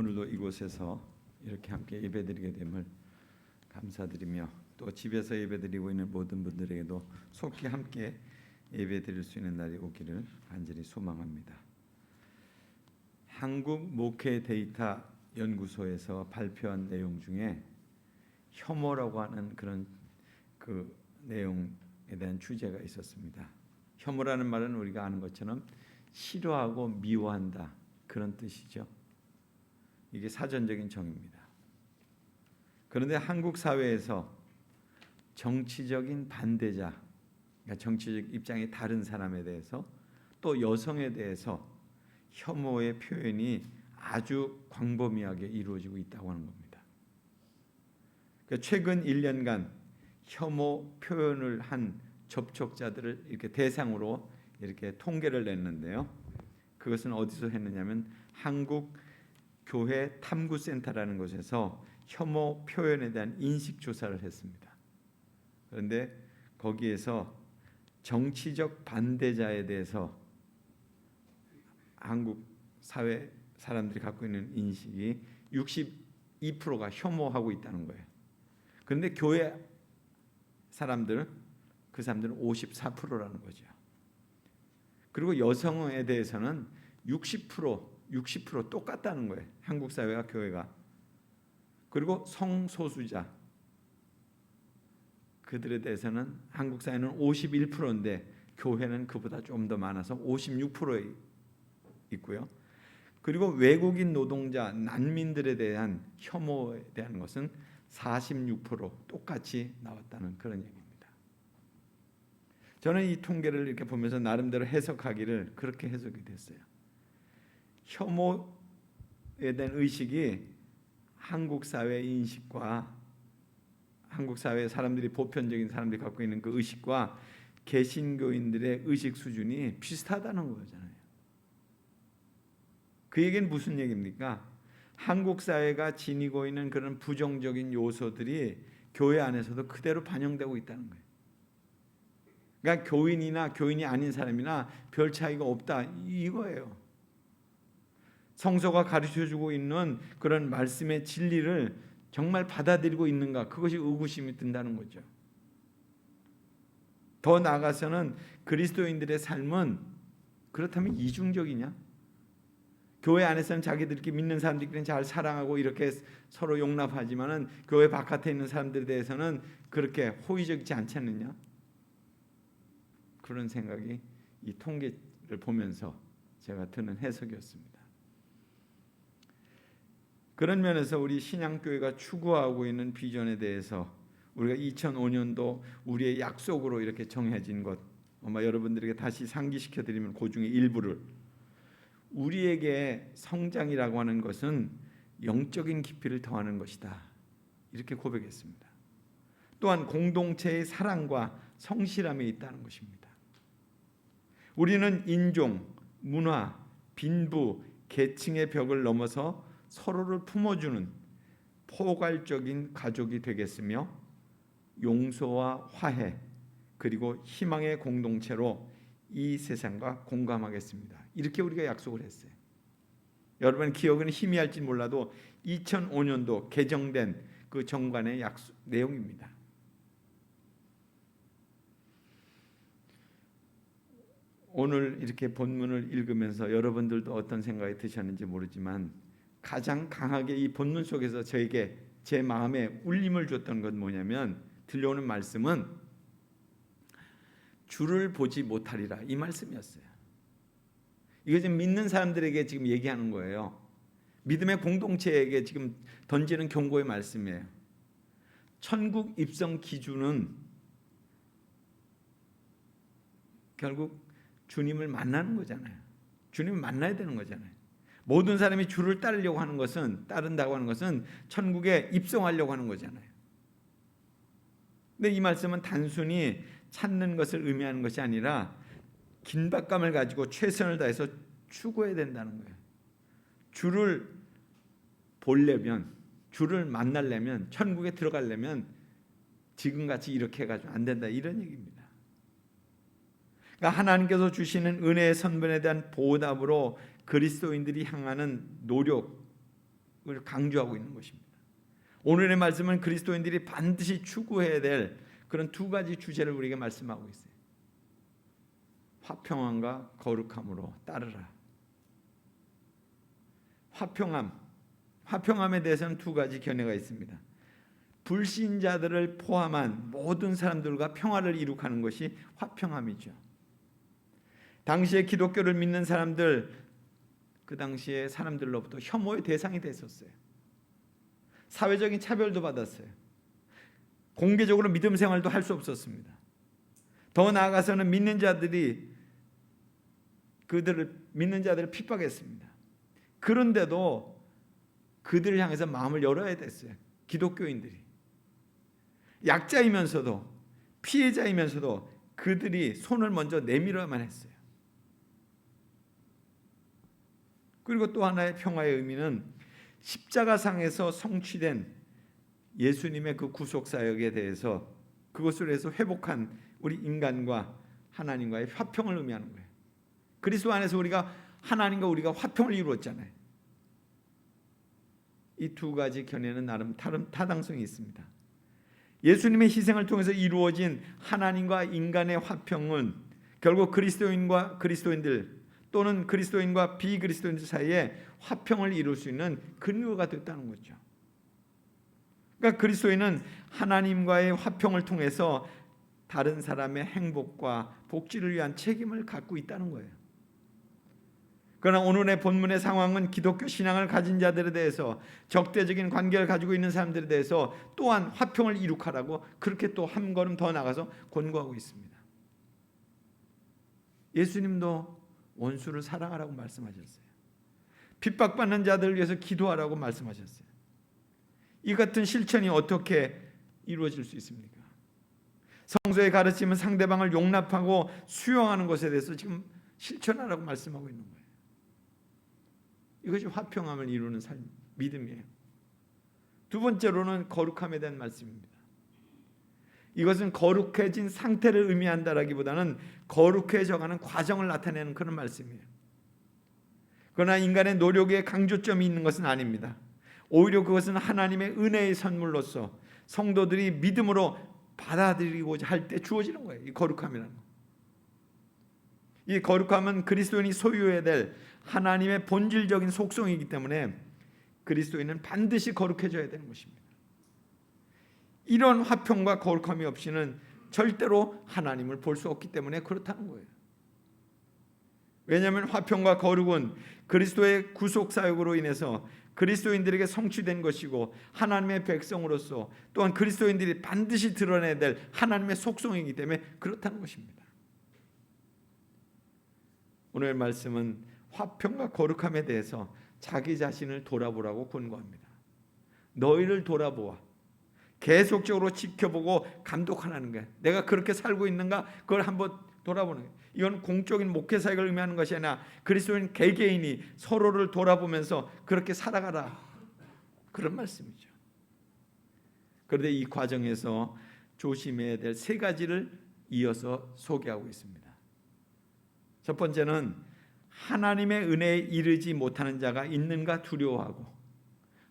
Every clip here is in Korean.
오늘도 이곳에서 이렇게 함께 예배드리게 됨을 감사드리며 또 집에서 예배드리고 있는 모든 분들에게도 속히 함께 예배드릴 수 있는 날이 오기를 간절히 소망합니다. 한국 목회 데이터 연구소에서 발표한 내용 중에 혐오라고 하는 그런 그 내용에 대한 주제가 있었습니다. 혐오라는 말은 우리가 아는 것처럼 싫어하고 미워한다 그런 뜻이죠. 이게 사전적인 정의입니다. 그런데 한국 사회에서 정치적인 반대자, 그러니까 정치적 입장이 다른 사람에 대해서 또 여성에 대해서 혐오의 표현이 아주 광범위하게 이루어지고 있다고 하는 겁니다. 그러니까 최근 1년간 혐오 표현을 한 접촉자들을 이렇게 대상으로 이렇게 통계를 냈는데요. 그것은 어디서 했느냐면 한국 교회 탐구센터라는 곳에서 혐오 표현에 대한 인식 조사를 했습니다. 그런데 거기에서 정치적 반대자에 대해서 한국 사회 사람들이 갖고 있는 인식이 62%가 혐오하고 있다는 거예요. 그런데 교회 사람들은 그 사람들은 54%라는 거죠. 그리고 여성에 대해서는 60% 똑같다는 거예요. 한국 사회와 교회가. 그리고 성소수자 그들에 대해서는 한국 사회는 51%인데 교회는 그보다 좀 더 많아서 56%에 있고요. 그리고 외국인 노동자, 난민들에 대한 혐오에 대한 것은 46% 똑같이 나왔다는 그런 얘기입니다. 저는 이 통계를 이렇게 보면서 나름대로 해석하기를 그렇게 해석이 됐어요. 혐오에 대한 의식이 한국 사회의 인식과 한국 사회 사람들이 보편적인 사람들이 갖고 있는 그 의식과 개신교인들의 의식 수준이 비슷하다는 거잖아요. 그 얘기는 무슨 얘기입니까? 한국 사회가 지니고 있는 그런 부정적인 요소들이 교회 안에서도 그대로 반영되고 있다는 거예요. 그러니까 교인이나 교인이 아닌 사람이나 별 차이가 없다 이거예요. 성서가 가르쳐주고 있는 그런 말씀의 진리를 정말 받아들이고 있는가, 그것이 의구심이 든다는 거죠. 더 나아가서는 그리스도인들의 삶은 그렇다면 이중적이냐? 교회 안에서는 자기들끼리 믿는 사람들끼리는 잘 사랑하고 이렇게 서로 용납하지만은 교회 바깥에 있는 사람들에 대해서는 그렇게 호의적이지 않지 않느냐? 그런 생각이 이 통계를 보면서 제가 드는 해석이었습니다. 그런 면에서 우리 신앙교회가 추구하고 있는 비전에 대해서 우리가 2005년도 우리의 약속으로 이렇게 정해진 것, 아마 여러분들에게 다시 상기시켜 드리면 그 중에 일부를, 우리에게 성장이라고 하는 것은 영적인 깊이를 더하는 것이다 이렇게 고백했습니다. 또한 공동체의 사랑과 성실함에 있다는 것입니다. 우리는 인종, 문화, 빈부, 계층의 벽을 넘어서 서로를 품어주는 포괄적인 가족이 되겠으며 용서와 화해 그리고 희망의 공동체로 이 세상과 공감하겠습니다. 이렇게 우리가 약속을 했어요. 여러분 기억은 희미할지 몰라도 2005년도 개정된 그 정관의 약속 내용입니다. 오늘 이렇게 본문을 읽으면서 여러분들도 어떤 생각이 드셨는지 모르지만 가장 강하게 이 본문 속에서 저에게 제 마음에 울림을 줬던 건 뭐냐면, 들려오는 말씀은 주를 보지 못하리라 이 말씀이었어요. 이거 지금 믿는 사람들에게 지금 얘기하는 거예요. 믿음의 공동체에게 지금 던지는 경고의 말씀이에요. 천국 입성 기준은 결국 주님을 만나는 거잖아요. 주님을 만나야 되는 거잖아요. 모든 사람이 주를 따르려고 하는 것은, 따른다고 하는 것은 천국에 입성하려고 하는 거잖아요. 근데 이 말씀은 단순히 찾는 것을 의미하는 것이 아니라 긴박감을 가지고 최선을 다해서 추구해야 된다는 거예요. 주를 보려면, 주를 만나려면, 천국에 들어가려면 지금같이 이렇게 해가지고 안 된다 이런 얘기입니다. 그러니까 하나님께서 주시는 은혜의 선분에 대한 보답으로 그리스도인들이 향하는 노력, 강조하고 있는 것입니다. 오늘의 말씀은 그리스도인들이 반드시 추구해야 될 그런 두 가지 주제를 우리에게 말씀하고 있어요. 화평함과 거룩함으로 따르라. 화평함에 대해서는 두 가지 견해가 있습니다. 불신자들을 포함한 모든 사람들과 평화를 이룩하는 것이 화평함이죠. 당시에 기독교를 믿는 사람들, 그 당시에 사람들로부터 혐오의 대상이 됐었어요. 사회적인 차별도 받았어요. 공개적으로 믿음 생활도 할 수 없었습니다. 더 나아가서는 믿는 자들을 핍박했습니다. 그런데도 그들을 향해서 마음을 열어야 됐어요. 기독교인들이. 약자이면서도 피해자이면서도 그들이 손을 먼저 내밀어야만 했어요. 그리고 또 하나의 평화의 의미는 십자가상에서 성취된 예수님의 그 구속사역에 대해서 그것으로 해서 회복한 우리 인간과 하나님과의 화평을 의미하는 거예요. 그리스도 안에서 하나님과 우리가 화평을 이루었잖아요. 이 두 가지 견해는 나름 타당성이 있습니다. 예수님의 희생을 통해서 이루어진 하나님과 인간의 화평은 결국 그리스도인과 그리스도인들 또는 그리스도인과 비그리스도인들 사이에 화평을 이룰 수 있는 근거가 됐다는 거죠. 그러니까 그리스도인은 하나님과의 화평을 통해서 다른 사람의 행복과 복지를 위한 책임을 갖고 있다는 거예요. 그러나 오늘의 본문의 상황은 기독교 신앙을 가진 자들에 대해서 적대적인 관계를 가지고 있는 사람들에 대해서 또한 화평을 이룩하라고 그렇게 또 한 걸음 더 나가서 권고하고 있습니다. 예수님도 원수를 사랑하라고 말씀하셨어요. 핍박받는 자들을 위해서 기도하라고 말씀하셨어요. 이 같은 실천이 어떻게 이루어질 수 있습니까? 성서의 가르침은 상대방을 용납하고 수용하는 것에 대해서 지금 실천하라고 말씀하고 있는 거예요. 이것이 화평함을 이루는 믿음이에요. 두 번째로는 거룩함에 대한 말씀입니다. 이것은 거룩해진 상태를 의미한다라기보다는 거룩해져가는 과정을 나타내는 그런 말씀이에요. 그러나 인간의 노력에 강조점이 있는 것은 아닙니다. 오히려 그것은 하나님의 은혜의 선물로서 성도들이 믿음으로 받아들이고자 할 때 주어지는 거예요. 이 거룩함이라는 거. 이 거룩함은 그리스도인이 소유해야 될 하나님의 본질적인 속성이기 때문에 그리스도인은 반드시 거룩해져야 되는 것입니다. 이런 화평과 거룩함이 없이는 절대로 하나님을 볼 수 없기 때문에 그렇다는 거예요. 왜냐하면 화평과 거룩은 그리스도의 구속사역으로 인해서 그리스도인들에게 성취된 것이고 하나님의 백성으로서 또한 그리스도인들이 반드시 드러내야 될 하나님의 속성이기 때문에 그렇다는 것입니다. 오늘 말씀은 화평과 거룩함에 대해서 자기 자신을 돌아보라고 권고합니다. 너희를 돌아보아. 계속적으로 지켜보고 감독하라는 거예요. 내가 그렇게 살고 있는가? 그걸 한번 돌아보는 거예요. 이건 공적인 목회 사역을 의미하는 것이 아니라 그리스도인 개개인이 서로를 돌아보면서 그렇게 살아가라. 그런 말씀이죠. 그런데 이 과정에서 조심해야 될 세 가지를 이어서 소개하고 있습니다. 첫 번째는 하나님의 은혜에 이르지 못하는 자가 있는가 두려워하고,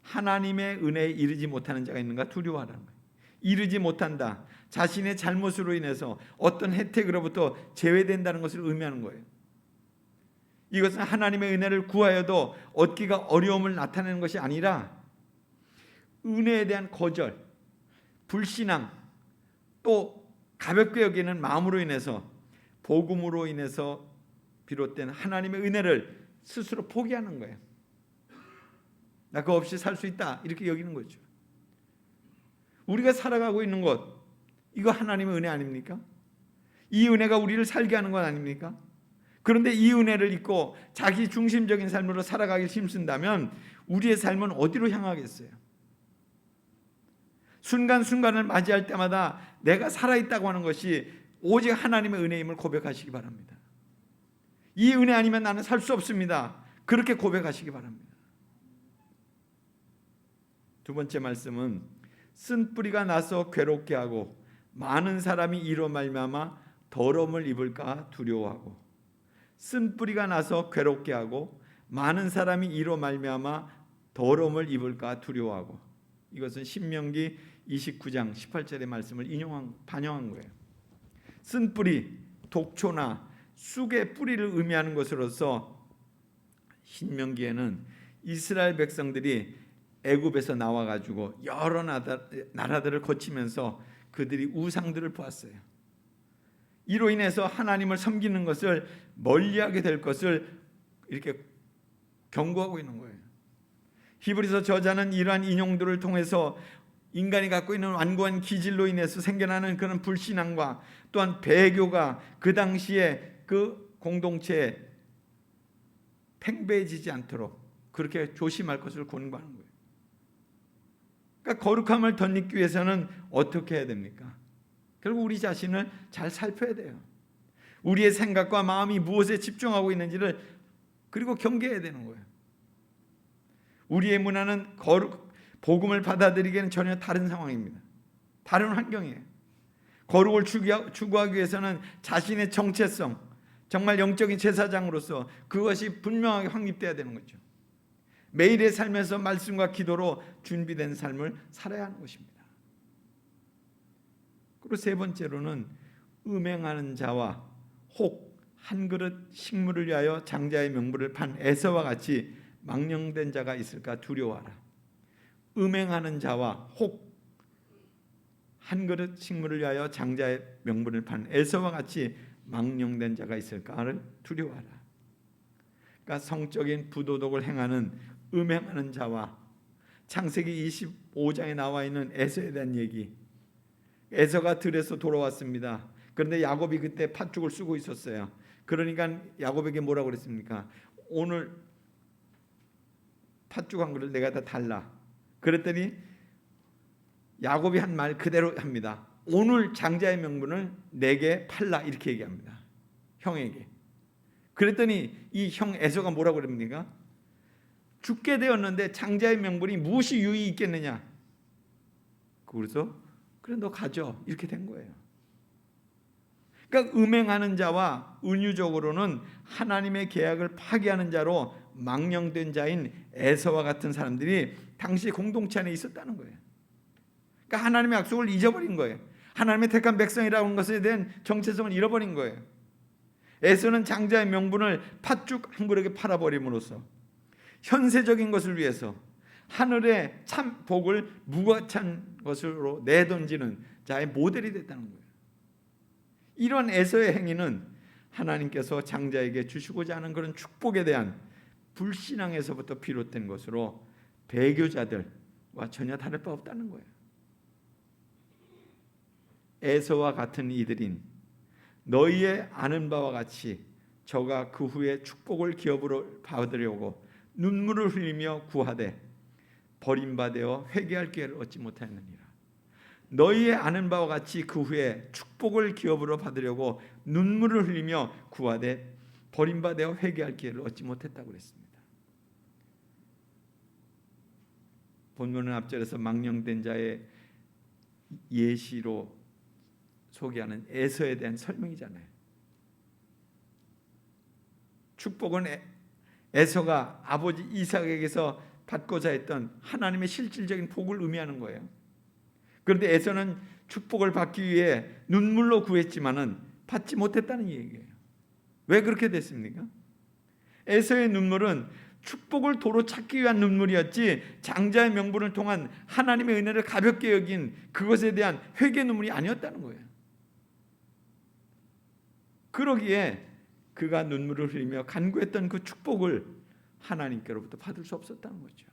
하나님의 은혜에 이르지 못하는 자가 있는가 두려워하라는 거예요. 이르지 못한다. 자신의 잘못으로 인해서 어떤 혜택으로부터 제외된다는 것을 의미하는 거예요. 이것은 하나님의 은혜를 구하여도 얻기가 어려움을 나타내는 것이 아니라 은혜에 대한 거절, 불신앙, 또 가볍게 여기는 마음으로 인해서 복음으로 인해서 비롯된 하나님의 은혜를 스스로 포기하는 거예요. 나 그거 없이 살 수 있다 이렇게 여기는 거죠. 우리가 살아가고 있는 것, 이거 하나님의 은혜 아닙니까? 이 은혜가 우리를 살게 하는 건 아닙니까? 그런데 이 은혜를 잊고 자기 중심적인 삶으로 살아가기 힘쓴다면 우리의 삶은 어디로 향하겠어요? 순간순간을 맞이할 때마다 내가 살아있다고 하는 것이 오직 하나님의 은혜임을 고백하시기 바랍니다. 이 은혜 아니면 나는 살 수 없습니다. 그렇게 고백하시기 바랍니다. 두 번째 말씀은 쓴 뿌리가 나서 괴롭게 하고 많은 사람이 이로 말미암아 더러움을 입을까 두려워하고, 쓴 뿌리가 나서 괴롭게 하고 많은 사람이 이로 말미암아 더러움을 입을까 두려워하고. 이것은 신명기 29장 18절의 말씀을 반영한 거예요. 쓴뿌리, 독초나 쑥의 뿌리를 의미하는 것으로서 신명기에는 이스라엘 백성들이 애굽에서 나와가지고 여러 나라들을 거치면서 그들이 우상들을 보았어요. 이로 인해서 하나님을 섬기는 것을 멀리하게 될 것을 이렇게 경고하고 있는 거예요. 히브리서 저자는 이러한 인용들을 통해서 인간이 갖고 있는 완고한 기질로 인해서 생겨나는 그런 불신앙과 또한 배교가 그 당시에 그 공동체에 팽배해지지 않도록 그렇게 조심할 것을 권고하는 거예요. 그러니까 거룩함을 덧입기 위해서는 어떻게 해야 됩니까? 결국 우리 자신을 잘 살펴야 돼요. 우리의 생각과 마음이 무엇에 집중하고 있는지를 그리고 경계해야 되는 거예요. 우리의 문화는 복음을 받아들이기에는 전혀 다른 상황입니다. 다른 환경이에요. 거룩을 추구하기 위해서는 자신의 정체성, 정말 영적인 제사장으로서 그것이 분명하게 확립돼야 되는 거죠. 매일의 삶에서 말씀과 기도로 준비된 삶을 살아야 하는 것입니다. 그리고 세 번째로는 음행하는 자와 혹 한 그릇 식물을 위하여 장자의 명분을 판 에서와 같이 망령된 자가 있을까 두려워하라. 음행하는 자와 혹 한 그릇 식물을 위하여 장자의 명분을 판 에서와 같이 망령된 자가 있을까를 두려워하라. 그러니까 성적인 부도덕을 행하는 음행하는 자와 창세기 25장에 나와 있는 에서에 대한 얘기. 에서가 들에서 돌아왔습니다. 그런데 야곱이 그때 팥죽을 쓰고 있었어요. 그러니까 야곱에게 뭐라고 그랬습니까? 오늘 팥죽 한 그릇 내가 다 달라. 그랬더니 야곱이 한 말 그대로 합니다. 오늘 장자의 명분을 내게 팔라 이렇게 얘기합니다. 형에게. 그랬더니 이 형 에서가 뭐라고 그럽니까? 죽게 되었는데 장자의 명분이 무엇이 유익이 있겠느냐? 그래서 그래 너 가져 이렇게 된 거예요. 그러니까 음행하는 자와 은유적으로는 하나님의 계약을 파기하는 자로 망령된 자인 에서와 같은 사람들이 당시 공동체 안에 있었다는 거예요. 그러니까 하나님의 약속을 잊어버린 거예요. 하나님의 택한 백성이라는 것에 대한 정체성을 잃어버린 거예요. 에서는 장자의 명분을 팥죽 한 그릇에 팔아버림으로써 현세적인 것을 위해서 하늘의 참 복을 무거찬 것으로 내던지는 자의 모델이 됐다는 거예요. 이런 에서의 행위는 하나님께서 장자에게 주시고자 하는 그런 축복에 대한 불신앙에서부터 비롯된 것으로 배교자들과 전혀 다를 바 없다는 거예요. 에서와 같은 이들인 너희의 아는 바와 같이 저가 그 후에 축복을 기업으로 받으려고 눈물을 흘리며 구하되 버림받아 회개할 기회를 얻지 못하였느니라. 너희의 아는 바와 같이 그 후에 축복을 기업으로 받으려고 눈물을 흘리며 구하되 버림받아 회개할 기회를 얻지 못했다고 그랬습니다. 본문은 앞절에서 망령된 자의 예시로 소개하는 에서에 대한 설명이잖아요. 축복은 에서가 아버지 이삭에게서 받고자 했던 하나님의 실질적인 복을 의미하는 거예요. 그런데 에서는 축복을 받기 위해 눈물로 구했지만은 받지 못했다는 얘기예요. 왜 그렇게 됐습니까? 에서의 눈물은 축복을 도로 찾기 위한 눈물이었지 장자의 명분을 통한 하나님의 은혜를 가볍게 여긴 그것에 대한 회개 눈물이 아니었다는 거예요. 그러기에 그가 눈물을 흘리며 간구했던 그 축복을 하나님께로부터 받을 수 없었다는 거죠.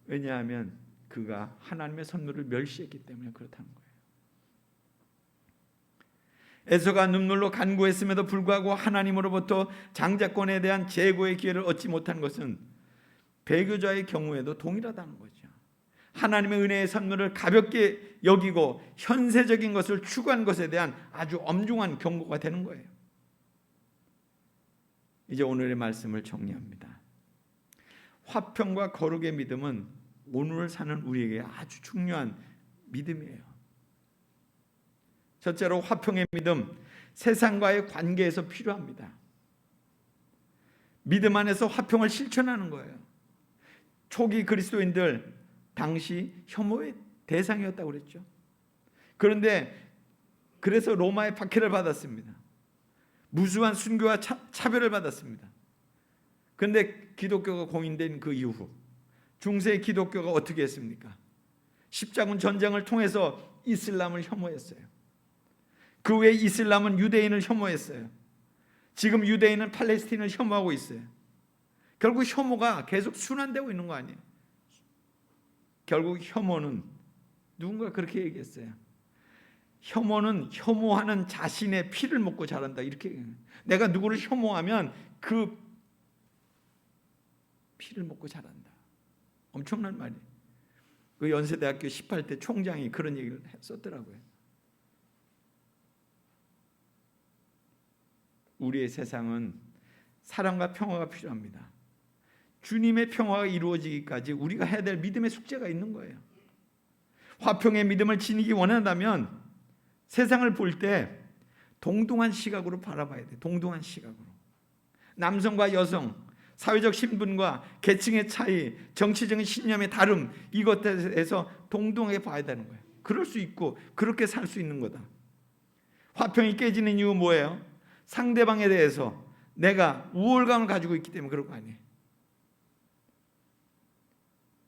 왜냐하면 그가 하나님의 선물을 멸시했기 때문에 그렇다는 거예요. 에서가 눈물로 간구했음에도 불구하고 하나님으로부터 장자권에 대한 재고의 기회를 얻지 못한 것은 배교자의 경우에도 동일하다는 거죠. 하나님의 은혜의 선물을 가볍게 여기고 현세적인 것을 추구한 것에 대한 아주 엄중한 경고가 되는 거예요. 이제 오늘의 말씀을 정리합니다. 화평과 거룩의 믿음은 오늘 사는 우리에게 아주 중요한 믿음이에요. 첫째로 화평의 믿음, 세상과의 관계에서 필요합니다. 믿음 안에서 화평을 실천하는 거예요. 초기 그리스도인들 당시 혐오의 대상이었다고 그랬죠. 그런데 그래서 로마의 박해를 받았습니다. 무수한 순교와 차별을 받았습니다. 그런데 기독교가 공인된 그 이후 중세 기독교가 어떻게 했습니까? 십자군 전쟁을 통해서 이슬람을 혐오했어요. 그 외에 이슬람은 유대인을 혐오했어요. 지금 유대인은 팔레스틴을 혐오하고 있어요. 결국 혐오가 계속 순환되고 있는 거 아니에요? 결국 혐오는 누군가 그렇게 얘기했어요. 혐오는 혐오하는 자신의 피를 먹고 자란다. 이렇게 얘기해요. 내가 누구를 혐오하면 그 피를 먹고 자란다. 엄청난 말이에요. 그 연세대학교 18대 총장이 그런 얘기를 했었더라고요. 우리의 세상은 사랑과 평화가 필요합니다. 주님의 평화가 이루어지기까지 우리가 해야 될 믿음의 숙제가 있는 거예요. 화평의 믿음을 지니기 원한다면 세상을 볼 때 동등한 시각으로 바라봐야 돼. 동등한 시각으로. 남성과 여성, 사회적 신분과 계층의 차이, 정치적인 신념의 다름, 이것에 대해서 동등하게 봐야 되는 거예요. 그럴 수 있고 그렇게 살 수 있는 거다. 화평이 깨지는 이유 뭐예요? 상대방에 대해서 내가 우월감을 가지고 있기 때문에 그런 거 아니에요.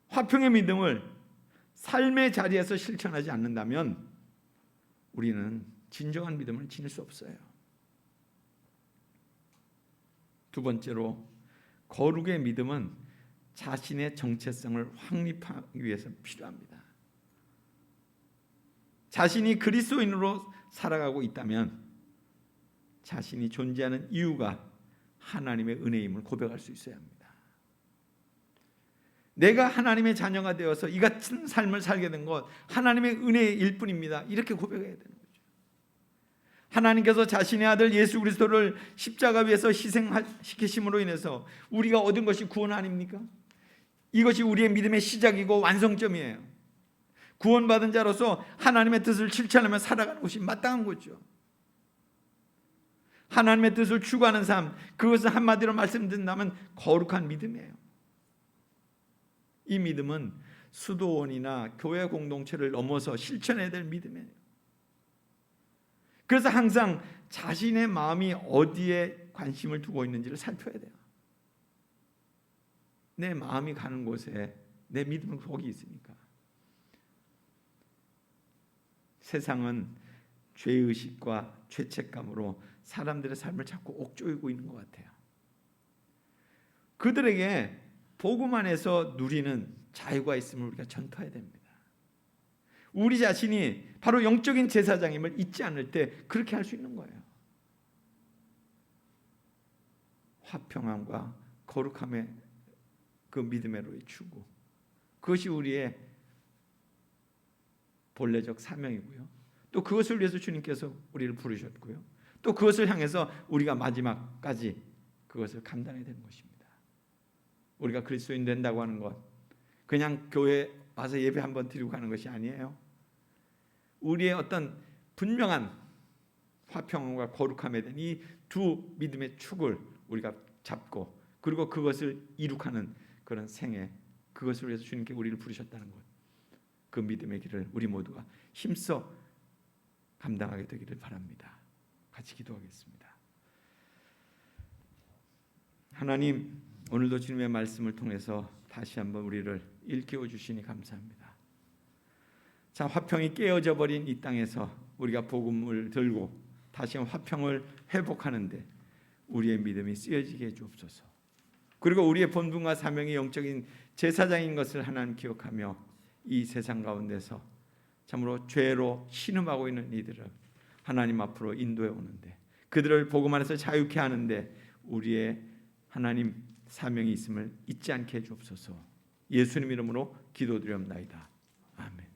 화평의 믿음을 삶의 자리에서 실천하지 않는다면 우리는 진정한 믿음을 지닐 수 없어요. 두 번째로 거룩의 믿음은 자신의 정체성을 확립하기 위해서 필요합니다. 자신이 그리스도인으로 살아가고 있다면 자신이 존재하는 이유가 하나님의 은혜임을 고백할 수 있어야 합니다. 내가 하나님의 자녀가 되어서 이 같은 삶을 살게 된 것 하나님의 은혜일 뿐입니다. 이렇게 고백해야 되는 거죠. 하나님께서 자신의 아들 예수 그리스도를 십자가 위에서 희생시키심으로 인해서 우리가 얻은 것이 구원 아닙니까? 이것이 우리의 믿음의 시작이고 완성점이에요. 구원받은 자로서 하나님의 뜻을 실천하며 살아가는 것이 마땅한 거죠. 하나님의 뜻을 추구하는 삶, 그것은 한마디로 말씀드린다면 거룩한 믿음이에요. 이 믿음은 수도원이나 교회 공동체를 넘어서 실천해야 될 믿음이에요. 그래서 항상 자신의 마음이 어디에 관심을 두고 있는지를 살펴야 돼요. 내 마음이 가는 곳에 내 믿음은 거기 있으니까. 세상은 죄의식과 죄책감으로 사람들의 삶을 자꾸 옥조이고 있는 것 같아요. 그들에게 복음 안에서 누리는 자유가 있음을 우리가 전파해야 됩니다. 우리 자신이 바로 영적인 제사장임을 잊지 않을 때 그렇게 할 수 있는 거예요. 화평함과 거룩함의 그 믿음으로의 추구, 그것이 우리의 본래적 사명이고요. 또 그것을 위해서 주님께서 우리를 부르셨고요. 또 그것을 향해서 우리가 마지막까지 그것을 감당해야 되는 것입니다. 우리가 그리스도인 된다고 하는 것 그냥 교회 와서 예배 한번 드리고 가는 것이 아니에요. 우리의 어떤 분명한 화평과 거룩함에 대한 이 두 믿음의 축을 우리가 잡고 그리고 그것을 이룩하는 그런 생애, 그것을 위해서 주님께 우리를 부르셨다는 것, 그 믿음의 길을 우리 모두가 힘써 감당하게 되기를 바랍니다. 같이 기도하겠습니다. 하나님, 오늘도 주님의 말씀을 통해서 다시 한번 우리를 일깨워 주시니 감사합니다. 자, 화평이 깨어져 버린 이 땅에서 우리가 복음을 들고 다시 화평을 회복하는데 우리의 믿음이 쓰여지게 해 주옵소서. 그리고 우리의 본분과 사명이 영적인 제사장인 것을 하나님 기억하며 이 세상 가운데서 참으로 죄로 신음하고 있는 이들을 하나님 앞으로 인도해 오는데, 그들을 복음 안에서 자유케 하는데 우리의 하나님 사명이 있음을 잊지 않게 해 주옵소서. 예수님 이름으로 기도드리옵나이다. 아멘.